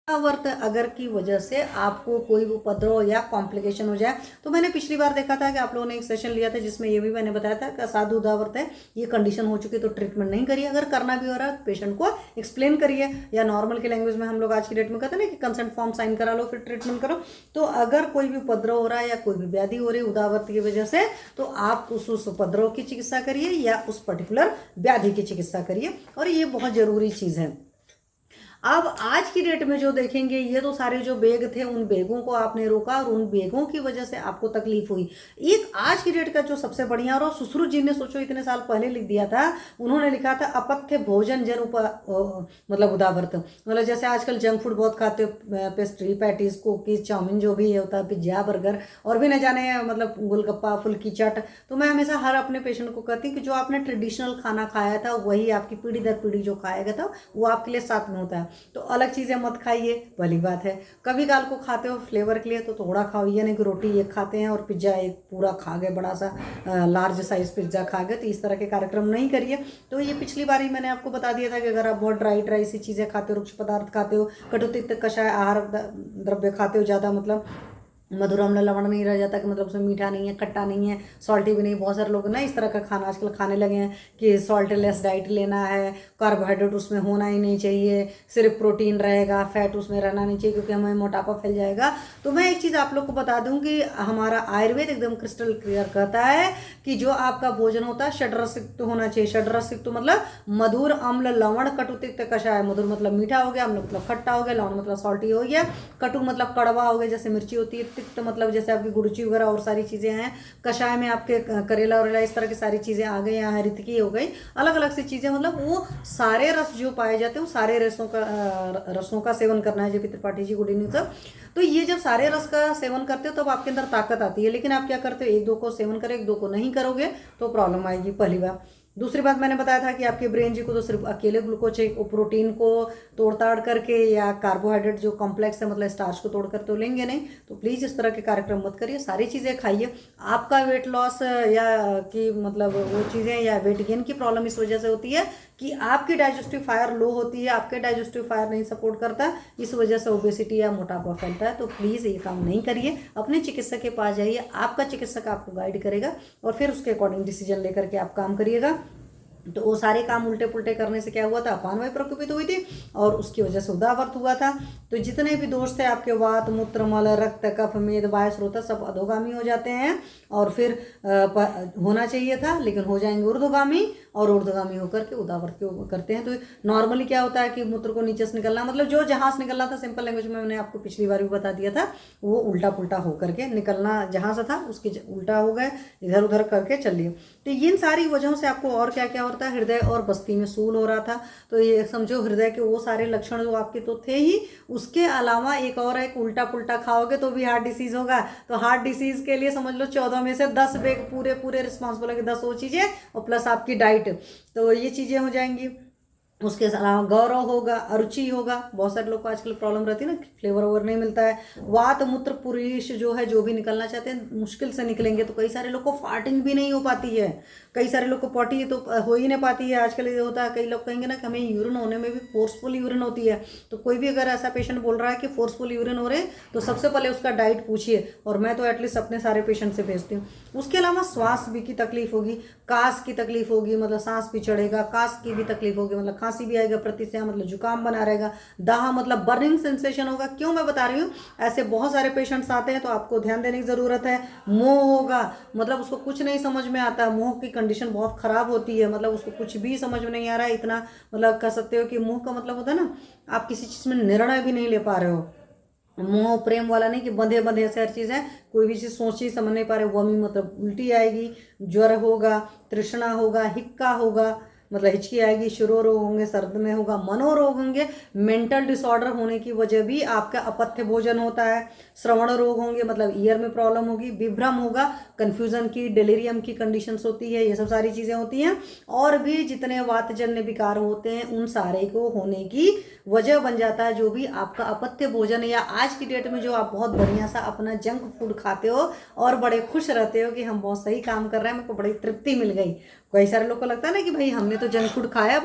वर्त अगर की वजह से आपको कोई उपद्रव या कॉम्प्लिकेशन हो जाए, तो मैंने पिछली बार देखा था कि आप लोगों ने एक सेशन लिया था जिसमें ये भी मैंने बताया था कि असाधु उदावर्त है, ये कंडीशन हो चुकी है तो ट्रीटमेंट नहीं करिए। अगर करना भी हो रहा है पेशेंट को एक्सप्लेन करिए, या नॉर्मल की लैंग्वेज में हम लोग आज की डेट में कहते हैं ना कि कंसेंट फॉर्म साइन करा लो फिर ट्रीटमेंट करो। तो अगर कोई भी उपद्रव हो रहा है या कोई भी व्याधि हो रही है उदावर्त की वजह से, तो आप उस उपद्रव की चिकित्सा करिए या उस पर्टिकुलर व्याधि की चिकित्सा करिए, और ये बहुत जरूरी चीज है। अब आज की डेट में जो देखेंगे, ये तो सारे जो बेग थे उन बेगों को आपने रोका और उन बेगों की वजह से आपको तकलीफ हुई। एक आज की डेट का जो सबसे बढ़िया, और सुश्रुत जी ने सोचो इतने साल पहले लिख दिया था, उन्होंने लिखा था अपथ्य भोजन जन मतलब उदावर्त। मतलब जैसे आजकल जंक फूड बहुत खाते हो, पेस्ट्री, पैटीज, कुकीज, चाउमीन जो भी होता है, पिज्जा, बर्गर, और भी न जाने मतलब गोलगप्पा, फुल्की, चाट। तो मैं हमेशा हर अपने पेशेंट को कहती हूँ कि जो आपने ट्रेडिशनल खाना खाया था वही आपकी पीढ़ी दर पीढ़ी जो खाएगा था वो आपके लिए साथ में होता है। तो अलग चीज़ें मत खाइए, भली बात है। कभी काल को खाते हो फ्लेवर के लिए तो थोड़ा खाओ, ये नहीं कि रोटी एक खाते हैं और पिज्ज़ा एक पूरा खा गए, बड़ा सा लार्ज साइज पिज्ज़ा खा गए, तो इस तरह के कार्यक्रम नहीं करिए। तो ये पिछली बार ही मैंने आपको बता दिया था कि अगर आप बहुत ड्राई सी चीज़ें खाते हो, रुक्ष पदार्थ खाते हो, कटु तिक्त कषाय आहार द्रव्य खाते हो ज़्यादा, मतलब मधुर अम्ल लवण नहीं रह जाता कि मतलब उसमें मीठा नहीं है, खट्टा नहीं है, सॉल्टी भी नहीं। बहुत सारे लोग ना इस तरह का खाना आजकल खाने लगे हैं कि सॉल्टलेस डाइट लेना है, कार्बोहाइड्रेट उसमें होना ही नहीं चाहिए, सिर्फ प्रोटीन रहेगा, फैट उसमें रहना नहीं चाहिए क्योंकि हमें मोटापा फैल जाएगा। तो मैं एक चीज़ आप लोग को बता दूं कि हमारा आयुर्वेद एकदम क्रिस्टल क्लियर कहता है कि जो आपका भोजन होता है षड्रसयुक्त होना चाहिए। षड्रसयुक्त मतलब मधुर अम्ल लवण कटु तिक्त कषाय। मधुर मतलब मीठा हो गया, अम्ल मतलब खट्टा हो गया, लवण मतलब सॉल्टी हो गया, कटु मतलब कड़वा हो गया जैसे मिर्ची होती है, तिक्त मतलब जैसे आपकी गुड़ची वगैरह और सारी चीज़ें हैं, कषाय में आपके करेला वरेला इस तरह की सारी चीज़ें आ गई, यहाँ हरितकी हो गई, अलग अलग सी चीज़ें। मतलब वो सारे रस जो पाए जाते हैं वो सारे रसों का सेवन करना है। JP Tripathi ji, good evening sir. तो ये जब सारे रस का सेवन करते हो तब आपके अंदर ताकत आती है। लेकिन आप क्या करते हो, एक दो को सेवन करो, एक दो को नहीं करोगे तो प्रॉब्लम आएगी, पहली बात। दूसरी बात मैंने बताया था कि आपके ब्रेन जी को तो सिर्फ अकेले ग्लूकोज चाहिए, प्रोटीन को तोड़ ताड़ करके या कार्बोहाइड्रेट जो कॉम्प्लेक्स है मतलब स्टार्च को तोड़ कर तो लेंगे नहीं। तो प्लीज़ इस तरह के कार्यक्रम मत करिए, सारी चीज़ें खाइए। आपका वेट लॉस या कि मतलब वो चीज़ें या वेट गेन की प्रॉब्लम इस वजह से होती है कि आपकी डाइजेस्टिव फायर लो होती है, आपके डाइजेस्टिव फायर नहीं सपोर्ट करता, इस वजह से ओबेसिटी या मोटापा फैलता है। तो प्लीज़ ये काम नहीं करिए, अपने चिकित्सक के पास जाइए, आपका चिकित्सक आपको गाइड करेगा और फिर उसके अकॉर्डिंग डिसीजन लेकर के आप काम करिएगा। तो वो सारे काम उल्टे पुल्टे करने से क्या हुआ था, अपान वायु प्रकोपित हुई थी और उसकी वजह से उदावर्त हुआ था। तो जितने भी दोष थे आपके, वात, मूत्र, मल, रक्त, कफ, मेद, वायु स्रोत, सब अधोगामी हो जाते हैं और फिर होना चाहिए था लेकिन हो जाएंगे ऊर्ध्वगामी, और ऊर्ध्वगामी होकर के उदावर्त के करते हैं। तो नॉर्मली क्या होता है कि मूत्र को नीचे से निकलना, मतलब जो जहां से निकलना था, सिंपल लैंग्वेज में मैंने आपको पिछली बार भी बता दिया था, वो उल्टा पुल्टा होकर के निकलना जहां से था उसके उल्टा हो गए, इधर उधर करके चलिए। तो इन सारी वजहों से आपको और क्या क्या होता है, हृदय और बस्ती में सूल हो रहा था। तो ये समझो हृदय के वो सारे लक्षण जो आपके तो थे ही, उसके अलावा एक और एक उल्टा पुल्टा खाओगे तो भी हार्ट डिसीज होगा। तो हार्ट डिसीज के लिए समझ लो 14 में से 10 बेग पूरे पूरे रिस्पॉन्सिबल है कि 10 वो चीज़ें और प्लस आपकी डाइट। तो ये चीज़ें हो जाएंगी। उसके अलावा गौरव होगा, अरुचि होगा, बहुत सारे लोग को आजकल प्रॉब्लम रहती है ना, फ्लेवर ओवर नहीं मिलता है। वात मूत्र पुरुष जो है, जो भी निकलना चाहते हैं मुश्किल से निकलेंगे। तो कई सारे लोग को फार्टिंग भी नहीं हो पाती है, कई सारे लोग को पॉटी तो हो ही नहीं पाती है। आजकल ये होता है, कई लोग कहेंगे ना कि हमें यूरिन होने में भी फोर्सफुल यूरिन होती है। तो कोई भी अगर ऐसा पेशेंट बोल रहा है कि फोर्सफुल यूरिन हो रहे, तो सबसे पहले उसका डाइट पूछिए, और मैं तो एटलीस्ट अपने सारे पेशेंट से भेजती हूँ। उसके अलावा श्वास भी की तकलीफ होगी, कास की तकलीफ होगी, मतलब सांस भी चढ़ेगा, कास की भी तकलीफ होगी, मतलब खांसी भी आएगा, प्रतिस्या मतलब जुकाम बना रहेगा, दाह मतलब बर्निंग सेंसेशन होगा। क्यों मैं बता रही हूँ, ऐसे बहुत सारे पेशेंट्स आते हैं तो आपको ध्यान देने की जरूरत है। मोह होगा, मतलब उसको कुछ नहीं समझ में आता, मोह की कंडीशन बहुत खराब होती है, मतलब उसको कुछ भी समझ में नहीं आ रहा है। इतना मतलब कह सकते हो कि मोह का मतलब होता है ना, आप किसी चीज में निर्णय भी नहीं ले पा रहे हो। मोह प्रेम वाला नहीं कि बंधे बंधे से हर चीज़ है, कोई भी चीज़ सोची समझ नहीं पा रहे, वमी मतलब उल्टी आएगी, ज्वर होगा, तृष्णा होगा, हिक्का होगा मतलब हिचकी आएगी, शिरो रोग होंगे, सर्द में होगा, मनोरोग होंगे, मेंटल डिसऑर्डर होने की वजह भी आपका अपथ्य भोजन होता है, श्रवण रोग होंगे मतलब ईयर में प्रॉब्लम होगी, विभ्रम होगा, कंफ्यूजन की, डिलीरियम की कंडीशंस होती है, ये सब सारी चीज़ें होती हैं। और भी जितने वातजन्य विकार होते हैं उन सारे को होने की वजह बन जाता है जो भी आपका अपथ्य भोजन, या आज की डेट में जो आप बहुत बढ़िया सा अपना जंक फूड खाते हो और बड़े खुश रहते हो कि हम बहुत सही काम कर रहे हैं, मेरे को बड़ी तृप्ति मिल गई। कई सारे लोग को लगता है ना कि भाई हमने तो जंक फूड खाया,